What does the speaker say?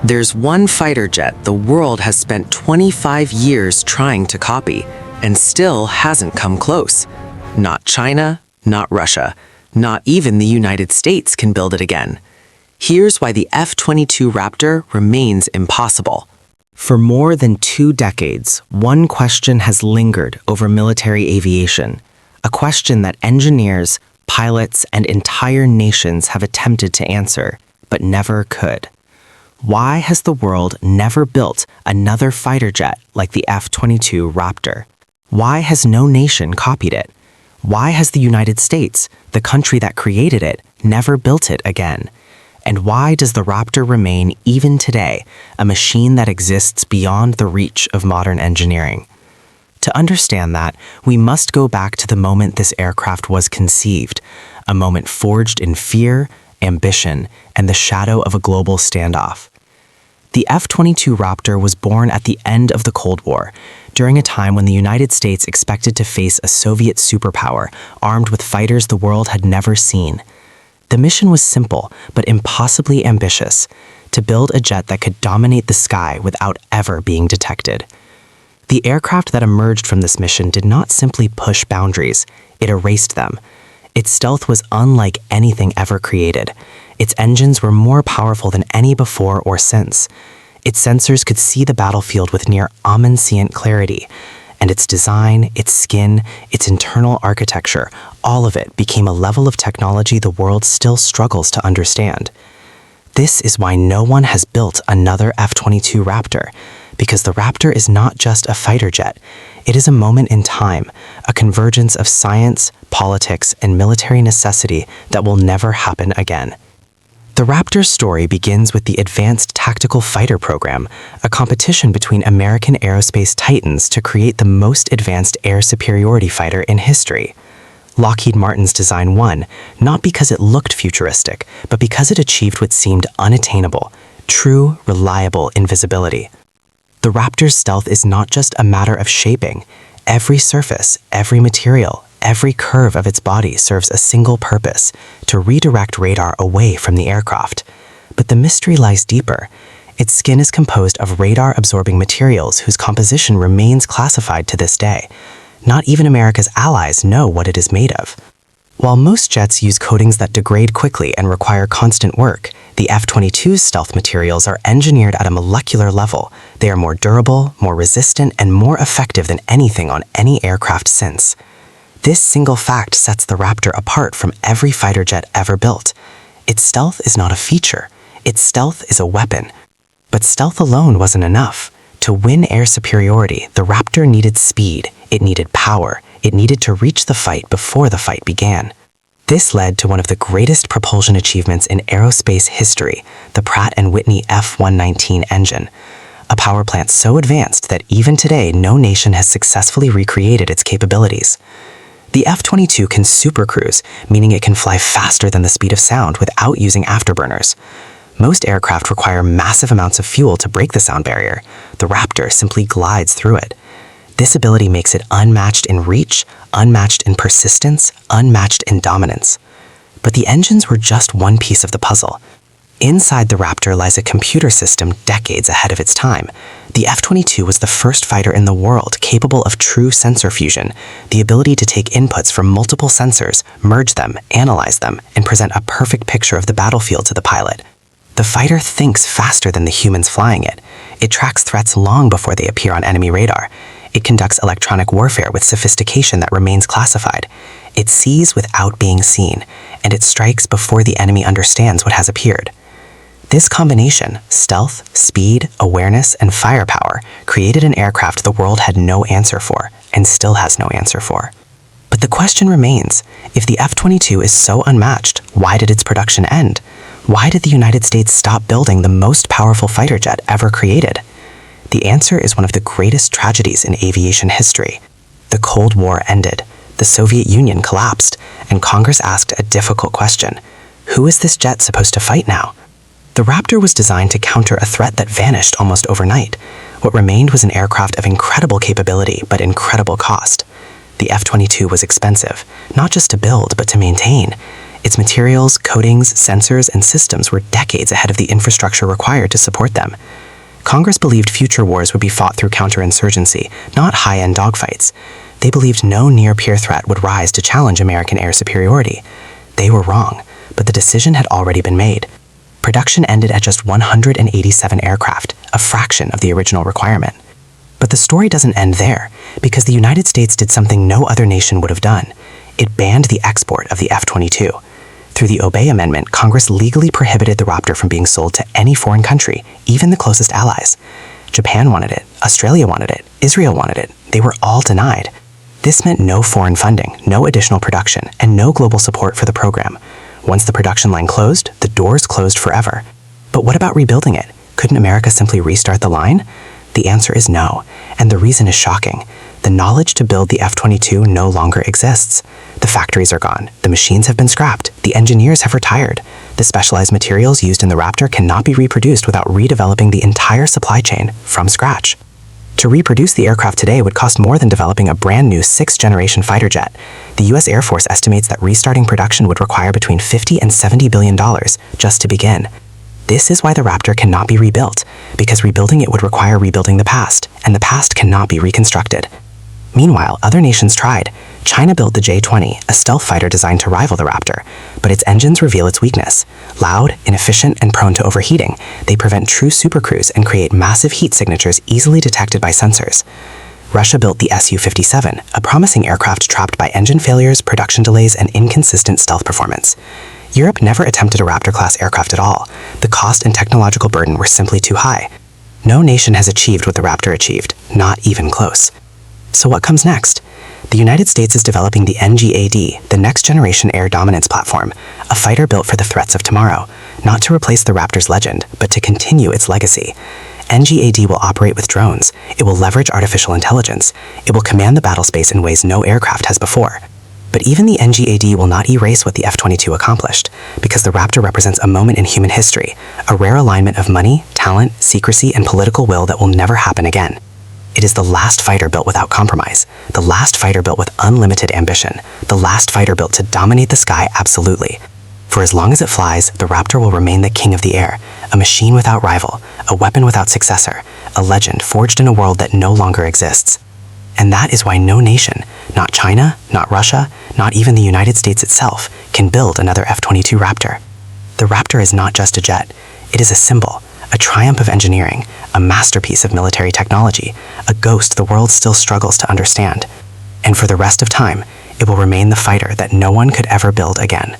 There's one fighter jet the world has spent 25 years trying to copy and still hasn't come close. Not China, not Russia, not even the United States can build it again. Here's why the F-22 Raptor remains impossible. For more than 2 decades, one question has lingered over military aviation, a question that engineers, pilots, and entire nations have attempted to answer, but never could. Why has the world never built another fighter jet like the F-22 Raptor? Why has no nation copied it? Why has the United States, the country that created it, never built it again? And why does the Raptor remain, even today, a machine that exists beyond the reach of modern engineering? To understand that, we must go back to the moment this aircraft was conceived, a moment forged in fear, ambition, and the shadow of a global standoff. The F-22 Raptor was born at the end of the Cold War, during a time when the United States expected to face a Soviet superpower armed with fighters the world had never seen. The mission was simple, but impossibly ambitious: to build a jet that could dominate the sky without ever being detected. The aircraft that emerged from this mission did not simply push boundaries, it erased them. Its stealth was unlike anything ever created. Its engines were more powerful than any before or since. Its sensors could see the battlefield with near omniscient clarity. And its design, its skin, its internal architecture, all of it became a level of technology the world still struggles to understand. This is why no one has built another F-22 Raptor, because the Raptor is not just a fighter jet. It is a moment in time, a convergence of science, politics, and military necessity that will never happen again. The Raptor's story begins with the Advanced Tactical Fighter Program, a competition between American aerospace titans to create the most advanced air-superiority fighter in history. Lockheed Martin's design won, not because it looked futuristic, but because it achieved what seemed unattainable: true, reliable invisibility. The Raptor's stealth is not just a matter of shaping. Every surface, every material, every curve of its body serves a single purpose: to redirect radar away from the aircraft. But the mystery lies deeper. Its skin is composed of radar-absorbing materials whose composition remains classified to this day. Not even America's allies know what it is made of. While most jets use coatings that degrade quickly and require constant work, the F-22's stealth materials are engineered at a molecular level. They are more durable, more resistant, and more effective than anything on any aircraft since. This single fact sets the Raptor apart from every fighter jet ever built. Its stealth is not a feature. Its stealth is a weapon. But stealth alone wasn't enough. To win air superiority, the Raptor needed speed, it needed power, it needed to reach the fight before the fight began. This led to one of the greatest propulsion achievements in aerospace history, the Pratt & Whitney F-119 engine. A power plant so advanced that even today no nation has successfully recreated its capabilities. The F-22 can supercruise, meaning it can fly faster than the speed of sound without using afterburners. Most aircraft require massive amounts of fuel to break the sound barrier. The Raptor simply glides through it. This ability makes it unmatched in reach, unmatched in persistence, unmatched in dominance. But the engines were just one piece of the puzzle. Inside the Raptor lies a computer system decades ahead of its time. The F-22 was the first fighter in the world capable of true sensor fusion, the ability to take inputs from multiple sensors, merge them, analyze them, and present a perfect picture of the battlefield to the pilot. The fighter thinks faster than the humans flying it. It tracks threats long before they appear on enemy radar. It conducts electronic warfare with sophistication that remains classified. It sees without being seen, and it strikes before the enemy understands what has appeared. This combination, stealth, speed, awareness, and firepower, created an aircraft the world had no answer for, and still has no answer for. But the question remains, if the F-22 is so unmatched, why did its production end? Why did the United States stop building the most powerful fighter jet ever created? The answer is one of the greatest tragedies in aviation history. The Cold War ended, the Soviet Union collapsed, and Congress asked a difficult question: who is this jet supposed to fight now? The Raptor was designed to counter a threat that vanished almost overnight. What remained was an aircraft of incredible capability but incredible cost. The F-22 was expensive, not just to build but to maintain. Its materials, coatings, sensors, and systems were decades ahead of the infrastructure required to support them. Congress believed future wars would be fought through counterinsurgency, not high-end dogfights. They believed no near-peer threat would rise to challenge American air superiority. They were wrong, but the decision had already been made. Production ended at just 187 aircraft, a fraction of the original requirement. But the story doesn't end there, because the United States did something no other nation would have done. It banned the export of the F-22. Through the Obey Amendment, Congress legally prohibited the Raptor from being sold to any foreign country, even the closest allies. Japan wanted it, Australia wanted it, Israel wanted it. They were all denied. This meant no foreign funding, no additional production, and no global support for the program. Once the production line closed, the doors closed forever. But what about rebuilding it? Couldn't America simply restart the line? The answer is no, and the reason is shocking. The knowledge to build the F-22 no longer exists. The factories are gone, the machines have been scrapped, the engineers have retired. The specialized materials used in the Raptor cannot be reproduced without redeveloping the entire supply chain from scratch. To reproduce the aircraft today would cost more than developing a brand new 6th-generation fighter jet. The US Air Force estimates that restarting production would require between $50 and $70 billion just to begin. This is why the Raptor cannot be rebuilt, because rebuilding it would require rebuilding the past, and the past cannot be reconstructed. Meanwhile, other nations tried. China built the J-20, a stealth fighter designed to rival the Raptor, but its engines reveal its weakness. Loud, inefficient, and prone to overheating, they prevent true supercruise and create massive heat signatures easily detected by sensors. Russia built the Su-57, a promising aircraft trapped by engine failures, production delays, and inconsistent stealth performance. Europe never attempted a Raptor-class aircraft at all. The cost and technological burden were simply too high. No nation has achieved what the Raptor achieved, not even close. So what comes next? The United States is developing the NGAD, the next-generation air dominance platform, a fighter built for the threats of tomorrow, not to replace the Raptor's legend, but to continue its legacy. NGAD will operate with drones. It will leverage artificial intelligence. It will command the battle space in ways no aircraft has before. But even the NGAD will not erase what the F-22 accomplished, because the Raptor represents a moment in human history, a rare alignment of money, talent, secrecy, and political will that will never happen again. It is the last fighter built without compromise, the last fighter built with unlimited ambition, the last fighter built to dominate the sky absolutely. For as long as it flies, the Raptor will remain the king of the air, a machine without rival, a weapon without successor, a legend forged in a world that no longer exists. And that is why no nation, not China, not Russia, not even the United States itself, can build another F-22 Raptor. The Raptor is not just a jet, it is a symbol, a triumph of engineering, a masterpiece of military technology, a ghost the world still struggles to understand. And for the rest of time, it will remain the fighter that no one could ever build again.